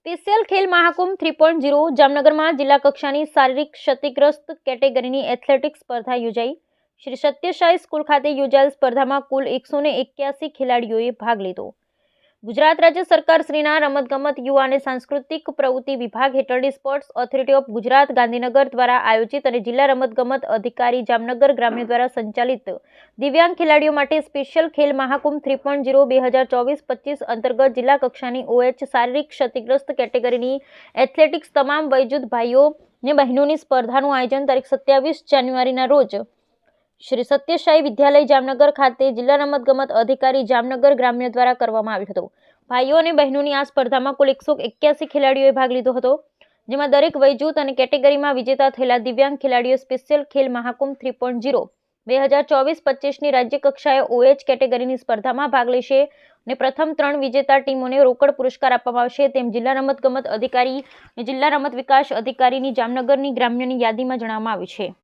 Special Khel Mahakumbh 3.0 જામનગરમાં જિલ્લા કક્ષાની શારીરિક ક્ષતિગ્રસ્ત કેટેગરીની એથ્લેટિક્સ સ્પર્ધા યોજાઈ। શ્રી સત્યસાઈ સ્કૂલ ખાતે યોજાયેલ સ્પર્ધામાં કુલ 181 ખેલાડીઓએ ભાગ લીધો। ગુજરાત રાજ્ય સરકાર શ્રીના રમતગમત યુવા અને સાંસ્કૃતિક પ્રવૃત્તિ વિભાગ હેઠળની sports authority of Gujarat Gandhinagar દ્વારા આયોજિત અને જિલ્લા રમતગમત અધિકારી જામનગર ગ્રામ્ય દ્વારા સંચાલિત દિવ્યાંગ ખેલાડીઓ માટે સ્પેશિયલ ખેલ મહાકુંભ 3.0 2024-25 અંતર્ગત જિલ્લા કક્ષાની OH શારીરિક ક્ષતિગ્રસ્ત કેટેગરીની એથ્લેટિક્સ તમામ વયજૂથ ભાઈઓ અને બહેનોની સ્પર્ધાનું આયોજન તારીખ 27 જાન્યુઆરીના રોજ શ્રી સત્યસાઈ વિદ્યાલય જામનગર ખાતે જિલ્લા રમતગમત અધિકારી જામનગર ગ્રામ્ય દ્વારા કરવામાં આવ્યો હતો। ભાઈઓ અને બહેનોની આ સ્પર્ધામાં કુલ 181 ખેલાડીઓએ ભાગ લીધો હતો, જેમાં દરેક વયજૂથ અને કેટેગરીમાં વિજેતા થયેલા દિવ્યાંગ ખેલાડીઓ સ્પેશિયલ ખેલ મહાકુંભ 3.0 2024-25ની રાજ્ય કક્ષાએ OH કેટેગરીની સ્પર્ધામાં ભાગ લેશે અને પ્રથમ 3 વિજેતા ટીમોને રોકડ પુરસ્કાર આપવામાં આવશે, તેમ જિલ્લા રમતગમત અધિકારી અને જિલ્લા રમત વિકાસ અધિકારીની જામનગરની ગ્રામ્યની યાદીમાં જણાવવામાં આવ્યું છે।